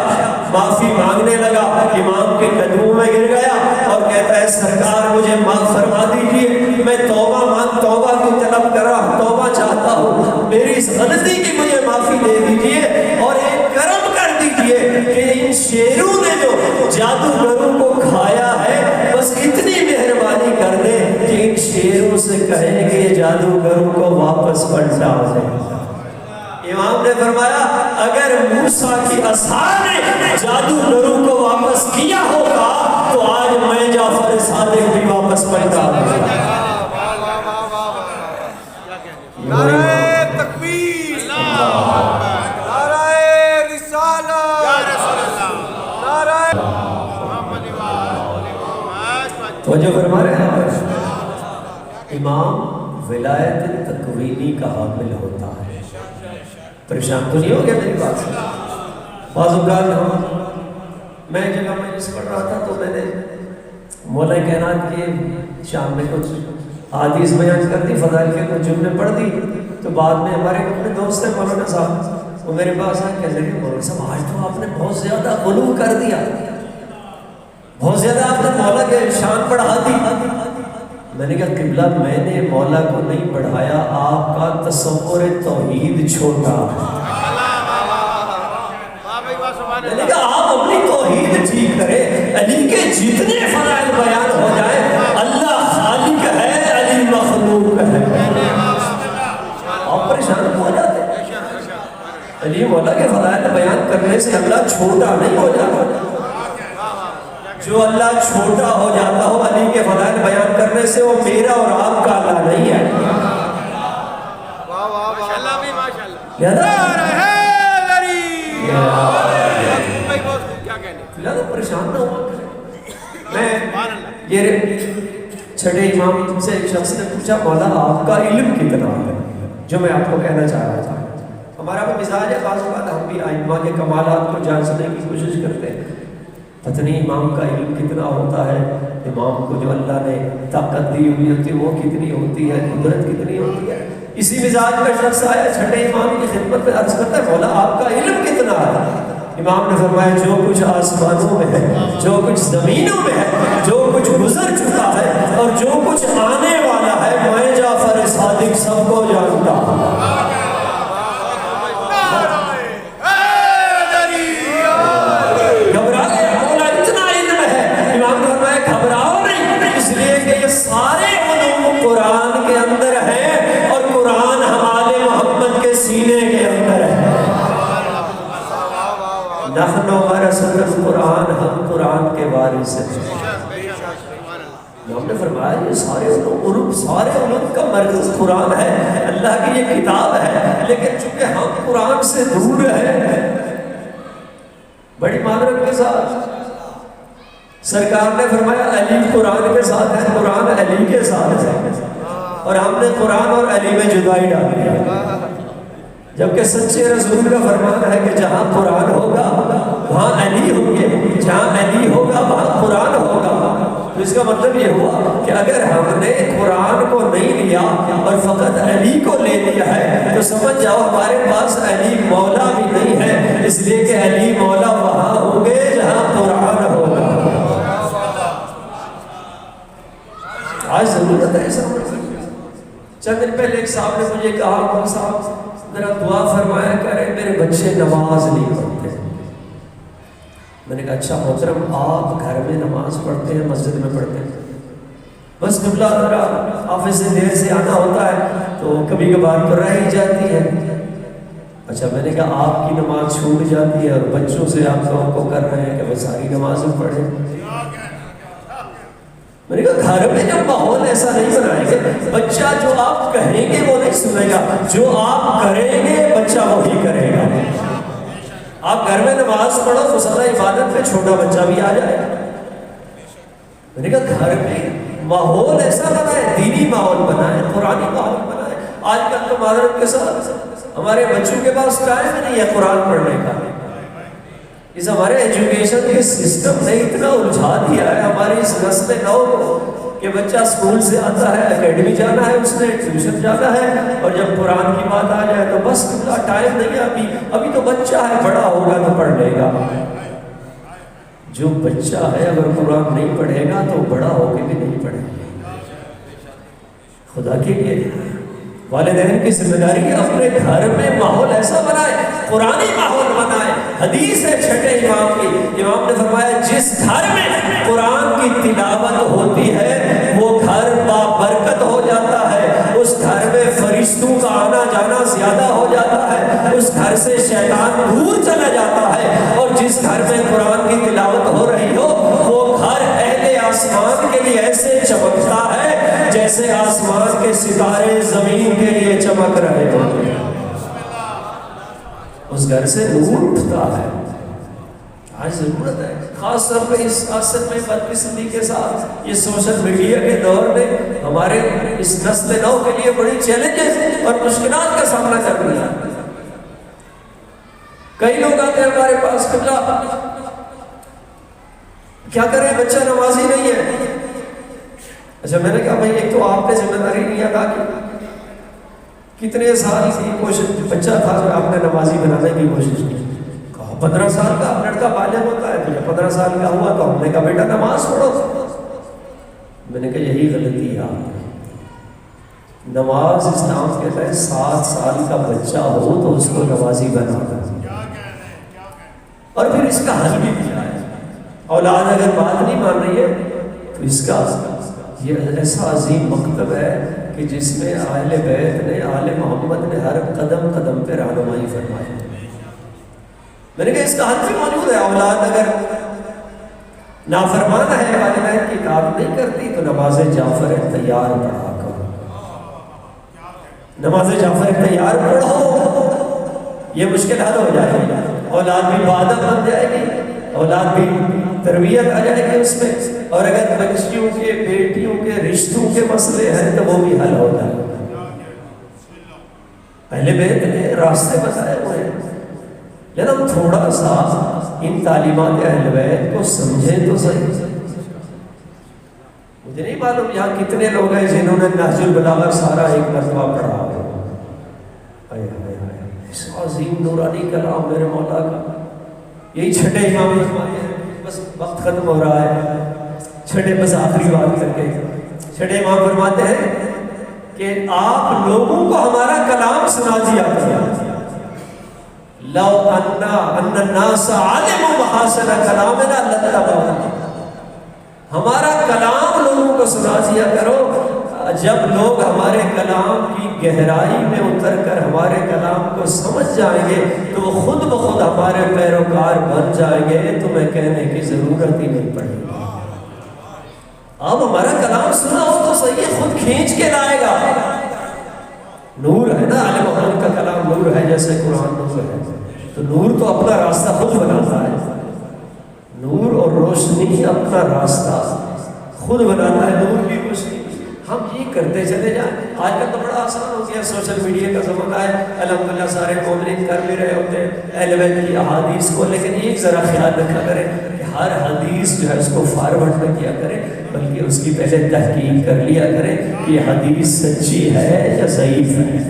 معافی مانگنے لگا، امام کے قدموں میں گر گیا اور کہتا ہے سرکار مجھے معاف فرما دیجیے، میں توبہ کی طلب کر رہا، توبہ چاہتا ہوں، میری اس غلطی کی مجھے معافی دے دیجیے اور ایک کرم کر دیجیے کہ ان شیروں نے جو جادوگروں کو کھایا ہے بس اتنی مہربانی کر دیں کہ ان شیروں سے کہیں کہ یہ جادوگروں کو واپس پلٹا دیں۔ امام نے فرمایا اگر موسیٰ کی عصا نے جادوگروں کو واپس کیا ہوگا تو آج میں جعفر صادق بھی واپس پلٹا دوں۔ نعرہ تکبیر، نعرہ رسالت، نعرہ محمد تو جو فرما رہے ہیں امام ولایت تکوینی کا حامل ہوتا ہے۔ پریشان تو نہیں ہو گیا میری بات سے؟ بعض اوقات میں جگہ مجلس پڑھ رہا تھا تو میں نے مولا کائنات کے شام میں کچھ حدیث بیان کر دی، فضائل کے کچھ جملے پڑھ دی، تو بعد میں ہمارے اپنے دوست ہیں مولانا صاحب، وہ میرے پاس آئے کہنے لگے مولانا صاحب آج تو آپ نے بہت زیادہ غلو کر دیا، بہت زیادہ آپ نے مولا کے شان بڑھا دی۔ میں نے کہا قبلہ میں نے مولا کو نہیں بڑھایا، آپ کا تصور توحید چھوٹا ہے۔ میں نے کہا آپ اپنی توحید ٹھیک کریں، علی کے جتنے فضائل بیان ہو جائیں، اللہ خالق ہے، علی مخلوق ہے۔ آپ پریشان ہو جاتے ہیں، علی مولا کے فضائل بیان کرنے سے اللہ چھوٹا نہیں ہو جاتا، جو اللہ چھوٹا ہو جاتا ہو علی کے فضائل بیان کرنے سے وہ میرا اور آپ کا اللہ نہیں ہے۔ ماشاءاللہ بھی ماشاءاللہ، لہذا پریشان نہ ہوا۔ میں یہ چھٹے امام سے ایک شخص نے پوچھا مولا آپ کا علم کتنا ہے، جو میں آپ کو کہنا چاہ رہا تھا۔ ہمارا بھی مزاج ہے، بعض اوقات ہم بھی ائمہ کے کمالات کو جانچنے کی کوشش کرتے ہیں، پتہ نہیں امام کا علم کتنا ہوتا ہے، امام کو جو اللہ نے طاقت دی ہوئی ہوتی ہے وہ کتنی ہوتی ہے، قدرت کتنی ہوتی ہے۔ اسی مزاج کا شخص آیا چھٹے امام کی خدمت میں عرض کرتا ہے مولا آپ کا علم کتنا ہے؟ امام نے فرمایا جو کچھ آسمانوں میں ہے، جو کچھ زمینوں میں ہے، جو کچھ گزر چکا ہے اور جو کچھ آنے والا ہے، میں جعفر صادق سب کو جانتا ہوں۔ گھبرا گیا، مولا اتنا علم ہے، امام نے فرمایا گھبراؤ نہیں، اس لیے کہ یہ سارے علوم قرآن کے اندر ہیں اور قرآن ہمارے محمد کے سینے کے اندر ہے۔ نحن ورثۃ القرآن، ہم قرآن کے وارث ہیں۔ ہم نے فرمایا یہ سارے علوم کا مرکز قرآن ہے، اللہ کی یہ کتاب ہے، لیکن چونکہ ہم قرآن سے دور ہیں، بڑی معذرت کے ساتھ سرکار نے فرمایا علی قرآن کے ساتھ ہے، قرآن علی کے ساتھ ہے، اور ہم نے قرآن اور علی میں جدائی ڈال دیا، جبکہ سچے رسول کا فرمان ہے کہ جہاں قرآن ہوگا وہاں علی ہوں گے، جہاں علی ہوگا وہاں قرآن ہوگا۔ تو اس کا مطلب یہ ہوا کہ اگر ہم نے قرآن کو نہیں لیا اور فقط علی کو لے لیا ہے تو سمجھ جاؤ ہمارے پاس علی مولا بھی نہیں ہے، اس لیے کہ علی مولا وہاں ہوں گے جہاں قرآن ہوگا۔ آج ضرورت ہے ایسا۔ چند دن پہلے ایک صاحب نے مجھے کہا مولانا صاحب ذرا دعا فرمایا کریں میرے بچے نماز نہیں پڑھتے۔ میں نے کہا اچھا محترم آپ گھر میں نماز پڑھتے ہیں مسجد میں پڑھتے ہیں؟ بس قبلہ ذرا آفس سے دیر سے آنا ہوتا ہے تو کبھی کبھار تو رہ ہی جاتی ہے۔ اچھا میں نے کہا آپ کی نماز چھوٹ جاتی ہے اور بچوں سے آپ کو کر رہے ہیں کہ وہ ساری نمازیں پڑھیں۔ میں نے کہا گھر میں جب ماحول ایسا نہیں بنائیں گے، بچہ جو آپ کہیں گے وہ نہیں سنے گا، جو آپ کریں گے بچہ وہی کرے گا۔ آپ گھر میں نماز پڑھو تو صلاح عبادت میں چھوٹا بچہ بھی آ جائے۔ میں نے کہا گھر میں ماحول ایسا بنائے، دینی ماحول بنائے، قرآنی ماحول بنائے۔ آج کل تو معذرت کے ساتھ ہمارے بچوں کے پاس ٹائم نہیں ہے قرآن پڑھنے کا۔ اس ہمارے ایجوکیشن کے سسٹم نے اتنا الجھا دیا ہے ہماری اس نسل نو کو کہ بچہ اسکول سے آتا ہے، اکیڈمی جانا ہے، اس نے ٹیوشن جانا ہے، اور جب قرآن کی بات آ جائے تو بس اتنا ٹائم نہیں ہے، ابھی تو بچہ ہے، بڑا ہوگا تو پڑھ لے گا۔ جو بچہ ہے اگر قرآن نہیں پڑھے گا تو بڑا ہو کے بھی نہیں پڑھے گا۔ خدا کے لیے والدین کی ذمہ داری ہے اپنے گھر میں ماحول ایسا بنائے، قرآنی ماحول بنائے۔ حدیث ہے چھٹے امام کی، امام نے فرمایا جس گھر میں قرآن کی تلاوت ہوتی ہے وہ گھر بابرکت ہو جاتا ہے، اس گھر میں فرشتوں کا آنا جانا زیادہ ہو جاتا ہے، اس گھر سے شیطان دور چلا جاتا ہے، اور جس گھر میں قرآن کی تلاوت ہو رہی ہو وہ گھر اہل آسمان کے لیے ایسے چمکتا ہے جیسے آسمان کے ستارے زمین کے لیے چمک رہے ہوتے ہیں۔ اس گھر سے نور اٹھتا ہے۔ آج ضرورت ہے خاص طور پہ اس عصر میں بدقسمتی کے ساتھ یہ سوشل میڈیا کے دور میں ہمارے اس نسل نو کے لیے بڑی چیلنجز اور مشکلات کا سامنا کر رہی ہے۔ کئی لوگ آتے ہیں ہمارے پاس، قبلہ کیا کریں بچہ نمازی نہیں ہے۔ اچھا میں نے کہا بھائی ایک تو آپ نے ذمہ داری نہیں ادا کی، کتنے سال کی کوشش، بچہ تھا جو آپ نے نمازی بنانے کی کوشش کی، کہا 15 سال کا لڑکا بالغ ہوتا ہے، تو جب 15 سال کا ہوا تو ہم نے کہا بیٹا نماز پڑھو۔ میں نے کہا یہی غلطی ہے آپ کی، نماز اسلام کہتا ہے 7 سال کا بچہ ہو تو اس کو نمازی بنا دو، اور پھر اس کا حل بھی کیا ہے۔ اولاد اگر بات نہیں مان رہی ہے تو اس کا یہ ایسا عظیم مکتب ہے کہ جس میں اہل بیت نے، آل محمد نے ہر قدم قدم پہ رہنمائی فرمائی۔ میں نے کہا اس کا حل بھی موجود ہے، اولاد اگر نافرمان ہے، والدین کی اطاعت نہیں کرتی تو نماز جعفر تیار پڑھا کرو، نماز جعفر تیار پڑھو، یہ مشکل حل ہو جائے گی، اولاد بھی بادہ بن جائے گی، اولاد بھی تربیت آ جائے گی اس میں، اور اگر بچیوں کے بیٹیوں کے رشتوں کے مسئلے ہیں تو وہ بھی حل ہو جائے گا۔ پہلے بیت نے راستے بتائے ہوئے ہیں، لیکن ہم تھوڑا سا ان تعلیمات اہل بیت کو سمجھیں تو صحیح۔ مجھے نہیں معلوم یہاں کتنے لوگ ہیں جنہوں نے نہج البلاغہ سارا ایک مرتبہ پڑھا ہو۔ اس عظیم نورانی کلام میرے مولا کا، یہی چھٹے امام ہیں۔ بس وقت ختم ہو رہا ہے، چھٹے بس آخری بات کر کے چھٹے امام فرماتے ہیں کہ آپ لوگوں کو ہمارا کلام سنا دیا کریں، لو ان الناس علموا محاسن کلامنا لاتبعونا، ہمارا کلام لوگوں کو سنا دیا کرو۔ جب لوگ ہمارے کلام کی گہرائی میں اتر کر ہمارے کلام کو سمجھ جائیں گے تو وہ خود بخود ہمارے پیروکار بن جائیں گے، تمہیں کہنے کی ضرورت ہی نہیں پڑے گی۔ اب ہمارا کلام سنا ہو تو صحیح، خود کھینچ کے لائے گا۔ نور ہے نا، آل محمد کا کلام نور ہے جیسے قرآن نور ہے، تو نور تو اپنا راستہ خود بناتا ہے، نور اور روشنی اپنا راستہ خود بناتا ہے، نور کی روشنی۔ ہم یہ کرتے چلے جائیں۔ آج کل تو بڑا آسان ہو گیا، سوشل میڈیا کا زمانہ ہے، الحمدللہ سارے مومنین کر بھی رہے ہوتے ہیں اہل بیت کی احادیث کو، لیکن ایک ذرا خیال رکھا کریں کہ ہر حدیث جو ہے اس کو فارورڈ نہ کیا کریں، بلکہ اس کی پہلے تحقیق کر لیا کریں کہ یہ حدیث سچی ہے یا ضعیف ہے۔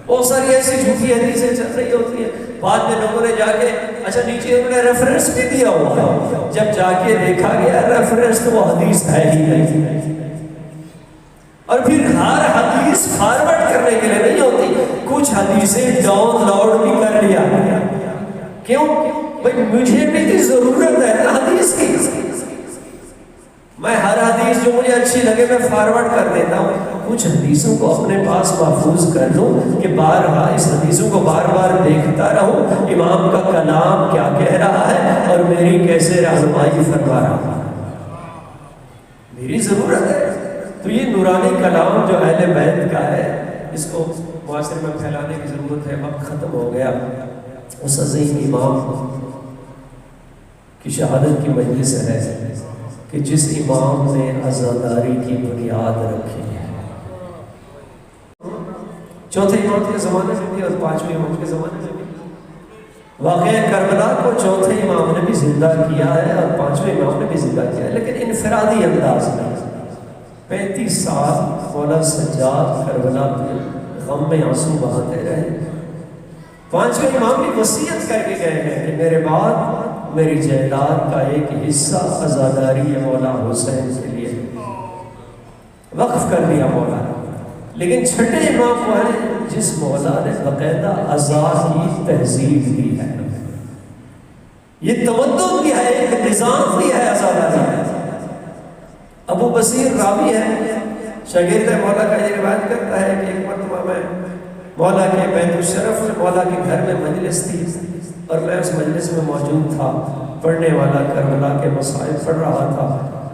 بہت ساری ایسی جھوٹی حدیثیں چل رہی ہوتی ہیں، بعد میں لوگوں نے جا کے اچھا نیچے انہوں نے ریفرنس بھی دیا ہوا ہے، جب جا کے دیکھا گیا ریفرنس تو وہ حدیث ہے ہی نہیں۔ اور پھر ہر حدیث فارورڈ کرنے کے لیے نہیں ہوتی، کچھ حدیثیں ڈاؤن لوڈ بھی کر لیا۔ کیوں؟ بھائی مجھے بھی تو ضرورت ہے نا حدیث کی، میں ہر حدیث جو مجھے اچھی لگے میں فارورڈ کر دیتا ہوں، کچھ حدیثوں کو اپنے پاس محفوظ کر لوں کہ بارہا اس حدیثوں کو بار بار دیکھتا رہوں امام کا کلام کیا کہہ رہا ہے اور میری کیسے رہنمائی فرما رہا ہے۔ میری ضرورت ہے. تو یہ نورانی کلام جو اہل بیت کا ہے اس کو معاشرے میں پھیلانے کی ضرورت ہے. وقت ختم ہو گیا. اس عظیم امام کی شہادت کی مجلس ہے کہ جس امام نے عزاداری کی بنیاد رکھی ہے. چوتھے امام کے زمانے میں بھی اور پانچویں امام کے زمانے میں بھی. واقعہ کربلا کو چوتھے امام نے بھی زندہ کیا ہے اور پانچویں امام نے بھی زندہ کیا ہے، لیکن انفرادی انداز میں. 35 سال مولا سجاد کربلا کے غم میں آنسو بہاتے رہے. پانچویں امام بھی وصیت کر کے گئے ہیں کہ میرے بعد میری جائیداد کا ایک حصہ عزاداری مولا حسین کے لیے وقف کر دیا مولا. لیکن چھٹے امام وہ ہیں جس مولا نے باقاعدہ عزا کی تہذیب دی ہے، یہ تمدن دیا ہے، ایک نظام دیا ہے عزاداری ہے. ابو بصیر راوی ہے، شاگرد مولا کا یہ روایت کرتا ہے کہ ایک مرتبہ میں مولا کے بیت الشرف میں مولا کے گھر میں مجلس تھی اور میں اس مجلس میں موجود تھا. پڑھنے والا کربلا کے مسائل پڑھ رہا تھا.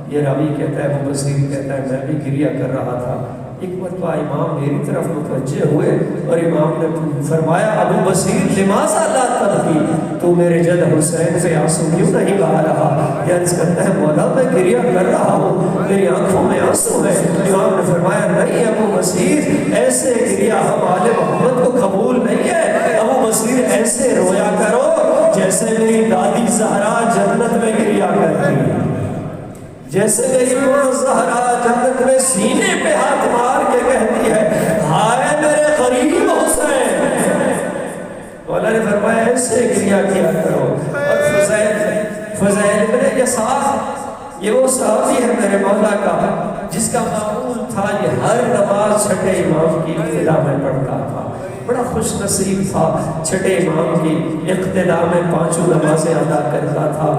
یہ راوی کہتا ہے، ابو بصیر کہتا ہے میں بھی گریہ کر رہا تھا. ایک مرتبہ امام میری طرف متوجہ ہوئے اور امام نے فرمایا ابو بصیر لماذا لا تبکی، تو میرے جد حسین سے آنسو کیوں نہیں بہا رہا؟ یہ عرض کرتا ہے مولا میں گریہ کر رہا ہوں، میری آنکھوں میں آنسو ہے. امام نے فرمایا نہیں ابو بصیر، ایسے گریہ ہم آل محمد کو قبول نہیں ہے. ابو بصیر ایسے رویا کرو جیسے میری دادی زہرا جنت میں گریہ کرتی ہے، جیسے میری ماں زہرا جنت میں سینے پہ ہاتھ مار کے کہتی ہے ہائے میرے قریب حسین. مولا نے فرمایا ایسے گریہ کیا کرو. اور فضیل ابن یسار یہ وہ صحابی ہے میرے مولا کا جس کا معمول تھا یہ ہر نماز چھٹے امام کی ابتدا میں پڑھتا تھا. بڑا خوش نصیب تھا، چھٹے امام کی اقتدا میں 5 نمازیں ادا کرتا تھا.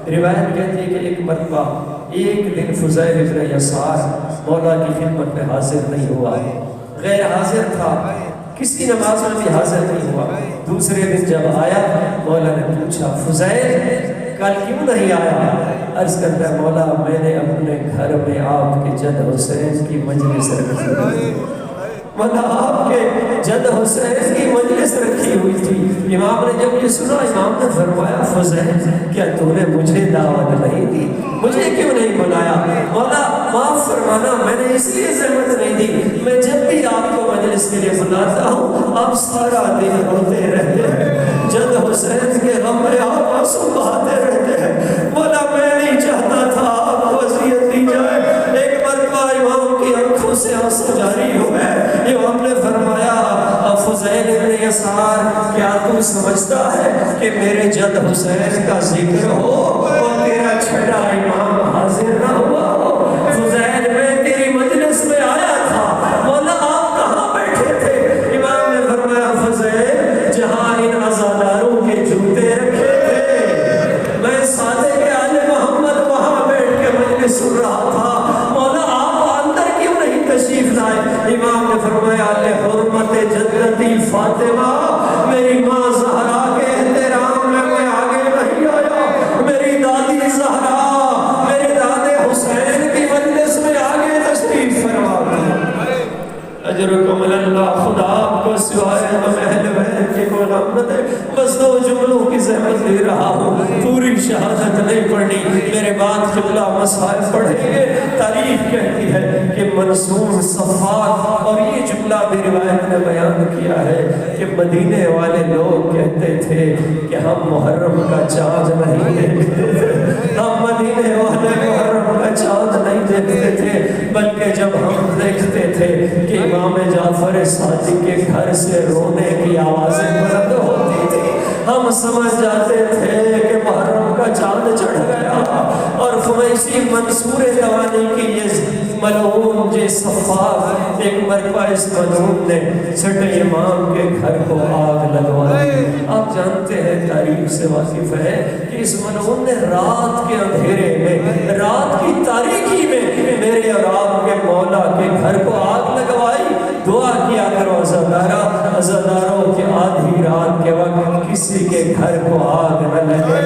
روایت کہتی ہے کہ ایک مرتبہ ایک دن فضیل ابن یسار مولا کی خدمت میں حاضر نہیں ہوا، غیر حاضر تھا، کسی نماز میں بھی حاضر نہیں ہوا. دوسرے دن جب آیا مولا نے پوچھا فضیل کل کیوں نہیں آیا؟ عرض کرتا ہے مولا میں نے اپنے گھر میں آپ کے جد حسین کی مجلس رکھی، مولا آپ کے جد حسین کی مجلس رکھی ہوئی تھی. امام نے جب یہ سنا امام نے فرمایا فضیل کیا تو نے مجھے دعوت نہیں دی، مجھے کیوں نہیں بلایا؟ مولا معاف فرمانا میں نے اس لیے زحمت نہیں دی، میں جب بھی آپ کو مجلس کے لیے بلاتا ہوں آپ سارا دن روتے رہتے ہیں، جد حسین کے غم میں آپ آنسو بہاتے رہتے ہیں. مولا میں نہیں چاہتا تھا آپ کو وصیت دی جائے. ایک مرتبہ امام کی آنکھوں سے آنسو جاری ہوئے. امام نے فرمایا فضیل ابن یسار کیا تو سمجھتا ہے کہ میرے جد حسین کا ذکر ہو اور تیرا چھٹا امام حاضر نہ ہوا ہو؟ فضیل میں تیری مجلس میں آیا تھا، مولا آپ کہاں بیٹھے تھے؟ امام نے فرمایا فضیل جہاں ان عزاداروں کے جوتے رکھے تھے میں سادے کے آل محمد وہاں بیٹھ کے مجلس سن رہا تھا، مولا آپ اندر کیوں نہیں تشریف لائے؟ امام نے فرمایا حرمت جدتی فاطمہ میری ماں زہرا کے احترام میں کوئی آگے نہیں آیا، میری دادی زہرا میرے دادے حسین کی مجلس میں آگے تشریف فرما دی. اجرکم اللہ، خدا آپ کو سوائے ہم اہل بیت کے کوئی غم نہ دے. بس 2 جملوں کی زحمت لے رہا ہوں، پوری شہادت نہیں پڑھنی، میرے بعد قبلہ مسائل پڑھیں گے. تاریخ کہتی ہے کہ منصور صفات، اور یہ جملہ بھی روایت نے بیان کیا ہے کہ مدینے والے لوگ کہتے تھے کہ ہم محرم کا چاند نہیں دیکھتے تھے، ہم مدینے والے محرم کا چاند نہیں دیکھتے تھے، بلکہ جب ہم دیکھتے تھے کہ امام جعفر صادق کے گھر سے رونے کی آوازیں بلند ہوتی تھی ہم سمجھ جاتے تھے کہ محرم کا چاند چڑھ گیا. اور خمیسی منصور دوانی کی یہ ملعون جے صفاق ایک مرتبہ اس ملعون نے چھٹے امام کے گھر کو آگ لگوائی. آپ جانتے ہیں تاریخ سے واقف ہے کہ اس ملعون نے رات کے اندھیرے میں رات کی تاریکی میں میرے اور آپ کے مولا کے گھر کو آگ لگوائی. دعا کیا کرو عزاداروں کے آدھی رات کے وقت کسی کے گھر کو آگ نہ لگے.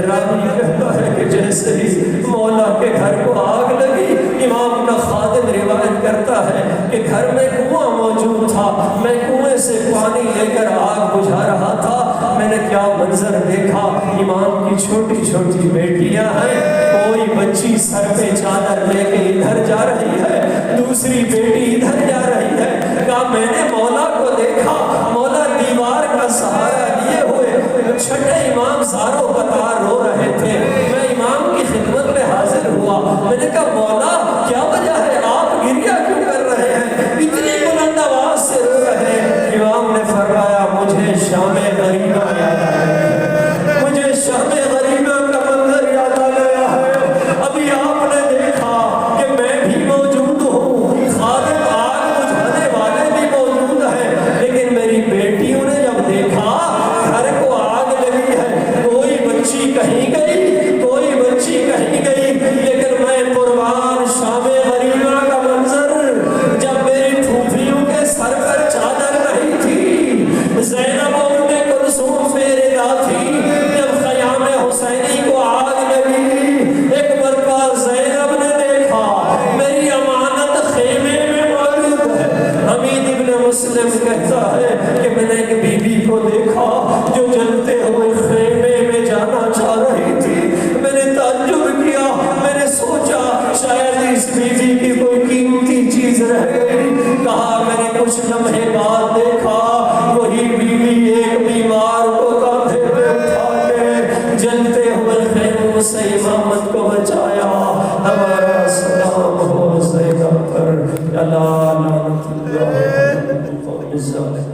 راوی کہتا ہے کہ جیسے ہی مولا کے گھر کو آگ لگی امام لے کر آگ بجھا رہا تھا، میں نے کیا منظر دیکھا، امام کی چھوٹی چھوٹی بیٹیاں ہیں، کوئی بچی سر پہ چادر لے کے ادھر جا رہی ہے، دوسری بیٹی ادھر جا رہی ہے۔ کہا میں نے مولا کو دیکھا، مولا دیوار کا سہارا لیے ہوئے، چھٹے امام زاروں قطار رو رہے تھے، میں امام کی خدمت میں حاضر ہوا، میں نے کہا مولا کیا وجہ ہے، آپ گریہ کیوں کر رہے ہیں، اتنی بلند آواز سے رو رہے ہیں؟ امام نے فرمایا مجھے شام غریبہ یاد آ گیا ہے، مجھے شام غریبہ کا منظر یاد آ گیا ہے۔ ابھی آپ نے دیکھا کہ میں بھی موجود ہوں، خادم آگ بجھانے والے بھی موجود ہیں، لیکن میری بیٹیوں نے جب دیکھا گھر کو آگ لگی ہے، کوئی بچی کہیں گئی، کوئی بچی کہیں گئی، لیکن میں قربان شام غریبہ کا منظر، جب میری پھوپھیوں کے سر پر چادر نہیں تھی، زینب ام کلثوم میرے تھی، جب خیام حسینی کو آگ لگی، ایک مرتبہ زینب نے دیکھا میری امانت خیمے میں موجود ہے۔ حمید ابن مسلم کہتا ہے کہ میں نے ایک بی بی کو دیکھا جو جلتے ہوئے خیمے میں جانا چاہ رہی تھی، میں نے تعجب کیا، میں نے سوچا شاید اس بی بی کی کوئی قیمتی چیز رہ گئی۔ کہا میں نے کچھ لمحے بعد دیکھا وہی بیوی ایک بیمار کو کاندھے پہ اٹھا کے جلتے ہوئے خیموں سے امامت کو بچایا۔ ہمارا سلام ہو زینب پر، اللہ لعنت اللہ علی الظالمین۔